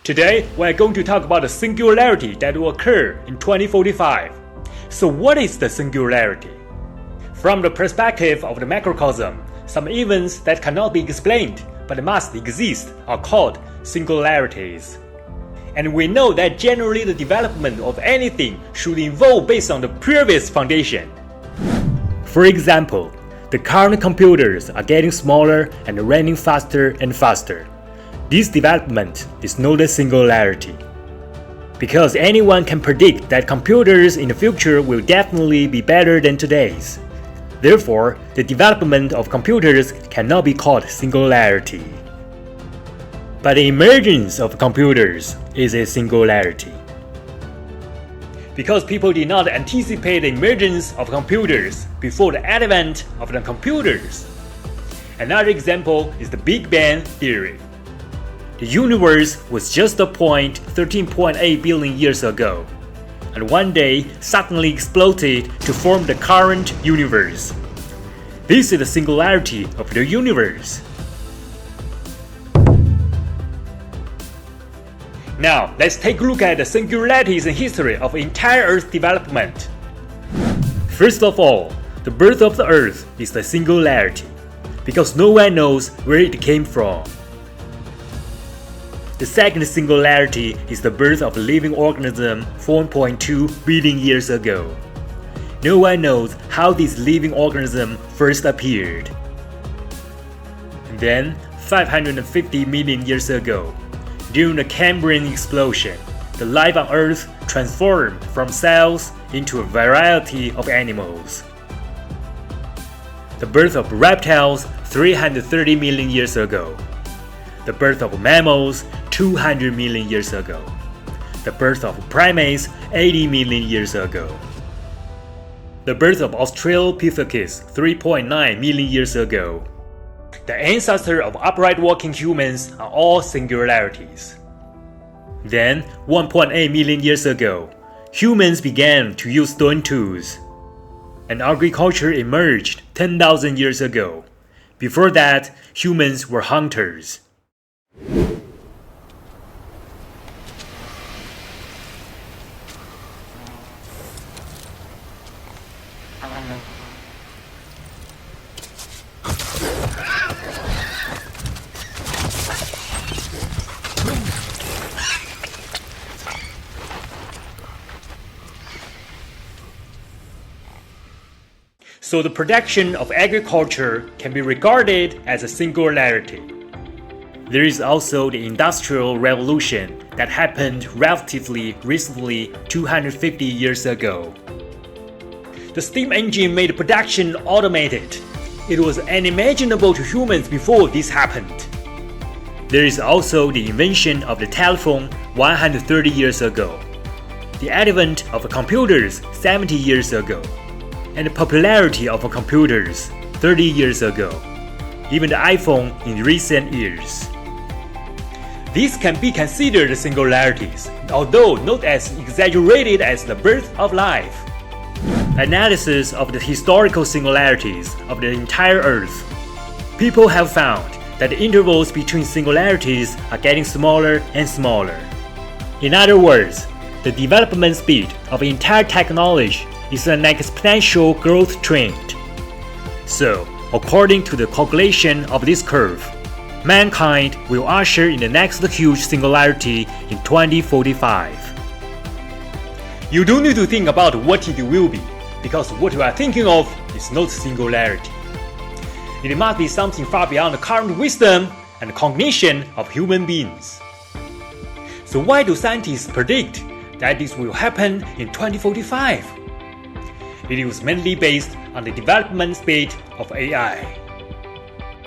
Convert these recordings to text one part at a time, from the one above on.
Today, we're going to talk about the singularity that will occur in 2045. So what is the singularity? From the perspective of the macrocosm, some events that cannot be explained but must exist are called singularities. And we know that generally the development of anything should evolve based on the previous foundation. For example, the current computers are getting smaller and running faster and faster. This development is known as singularity. Because anyone can predict that computers in the future will definitely be better than today's. Therefore, the development of computers cannot be called singularity. But the emergence of computers is a singularity. Because people did not anticipate the emergence of computers before the advent of the computers. Another example is the Big Bang theory. The universe was just a point 13.8 billion years ago, and one day suddenly exploded to form the current universe. This is the singularity of the universe. Now, let's take a look at the singularities in history of entire Earth development. First of all, the birth of the Earth is the singularity, because no one knows where it came from. The second singularity is the birth of a living organism 4.2 billion years ago. No one knows how this living organism first appeared. And then, 550 million years ago, during the Cambrian explosion, the life on Earth transformed from cells into a variety of animals. The birth of reptiles 330 million years ago. The birth of mammals 200 million years ago. The birth of primates 80 million years ago. The birth of Australopithecus 3.9 million years ago. The ancestor of upright walking humans are all singularities. Then, 1.8 million years ago, humans began to use stone tools. And agriculture emerged 10,000 years ago. Before that, humans were hunters. So the production of agriculture can be regarded as a singularity. There is also the Industrial Revolution that happened relatively recently 250 years ago. The steam engine made production automated. It was unimaginable to humans before this happened. There is also the invention of the telephone 130 years ago, the advent of computers 70 years ago, and the popularity of computers 30 years ago, even the iPhone in recent years. These can be considered singularities, although not as exaggerated as the birth of life. Analysis of the historical singularities of the entire Earth. People have found that the intervals between singularities are getting smaller and smaller. In other words, the development speed of entire technology is an exponential growth trend. So, according to the calculation of this curve, mankind will usher in the next huge singularity in 2045. You don't need to think about what it will be, because what you are thinking of is not singularity. It must be something far beyond the current wisdom and cognition of human beings. So why do scientists predict that this will happen in 2045? It was mainly based on the development speed of AI.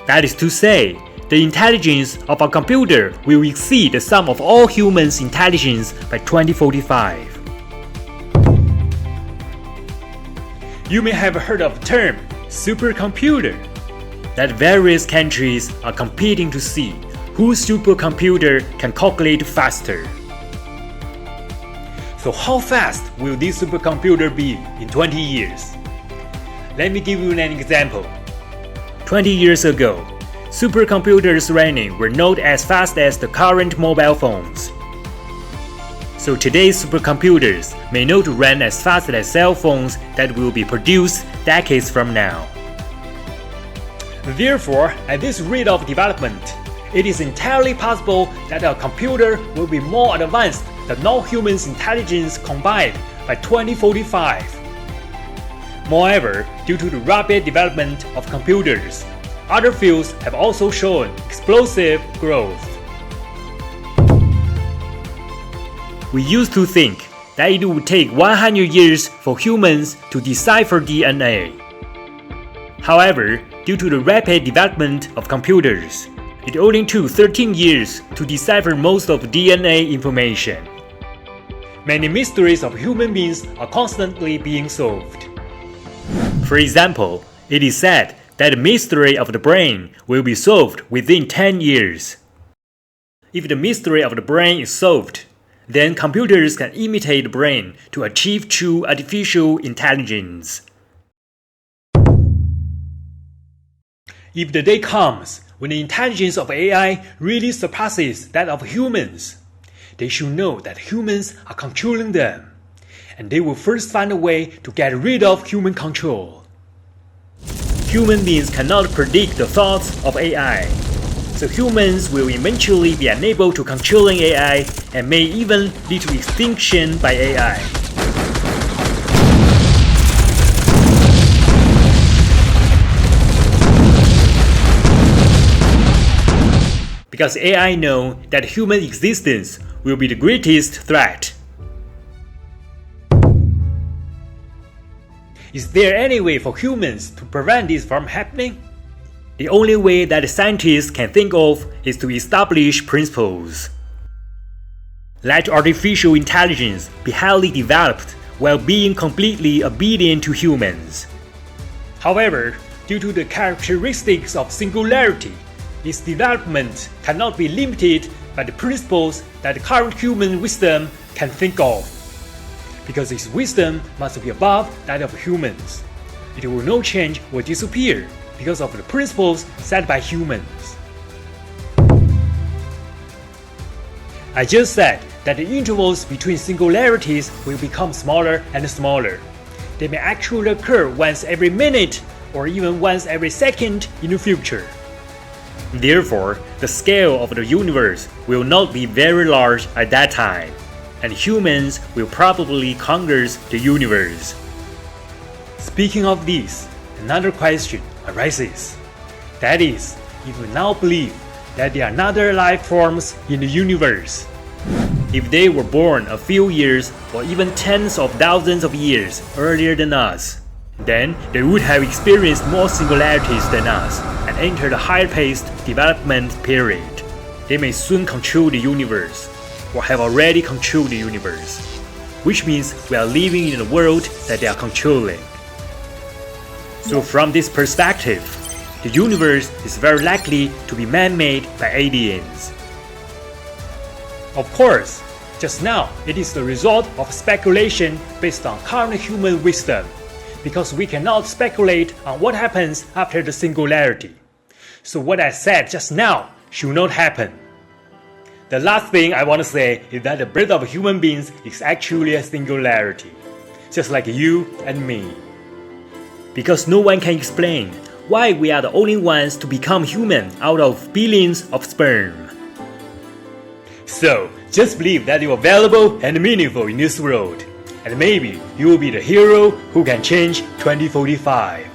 That is to say, the intelligence of a computer will exceed the sum of all humans' intelligence by 2045. You may have heard of the term supercomputer, that various countries are competing to see whose supercomputer can calculate faster. So how fast will this supercomputer be in 20 years? Let me give you an example. 20 years ago, supercomputers running were not as fast as the current mobile phones. So today's supercomputers may not run as fast as cell phones that will be produced decades from now. Therefore, at this rate of development, it is entirely possible that a computer will be more advanced than all humans' intelligence combined by 2045. Moreover, due to the rapid development of computers, other fields have also shown explosive growth. We used to think that it would take 100 years for humans to decipher DNA. However, due to the rapid development of computers, it only took 13 years to decipher most of DNA information. Many mysteries of human beings are constantly being solved. For example, it is said that the mystery of the brain will be solved within 10 years. If the mystery of the brain is solved, then computers can imitate the brain to achieve true artificial intelligence. If the day comes when the intelligence of AI really surpasses that of humans, they should know that humans are controlling them, and they will first find a way to get rid of human control. Human beings cannot predict the thoughts of AI, so humans will eventually be unable to controlling AI and may even lead to extinction by AI. Because AI know that human existence will be the greatest threat. Is there any way for humans to prevent this from happening? The only way that scientists can think of is to establish principles. Let artificial intelligence be highly developed while being completely obedient to humans. However, due to the characteristics of singularity, its development cannot be limited by the principles that current human wisdom can think of, because its wisdom must be above that of humans. It will not change or disappear because of the principles set by humans. I just said that the intervals between singularities will become smaller and smaller. They may actually occur once every minute or even once every second in the future. Therefore, the scale of the universe will not be very large at that time, and humans will probably conquer the universe. Speaking of this, another question arises. That is, if we now believe that there are other life forms in the universe, if they were born a few years or even tens of thousands of years earlier than us, then they would have experienced more singularities than us and entered a higher-paced development period. They may soon control the universe, or have already controlled the universe, which means we are living in a world that they are controlling. So from this perspective, the universe is very likely to be man-made by aliens. Of course, just now it is the result of speculation based on current human wisdom, because we cannot speculate on what happens after the singularity. So what I said just now should not happen. The last thing I want to say is that the birth of human beings is actually a singularity, just like you and me. Because no one can explain why we are the only ones to become human out of billions of sperm. So, just believe that you are valuable and meaningful in this world, and maybe you will be the hero who can change 2045.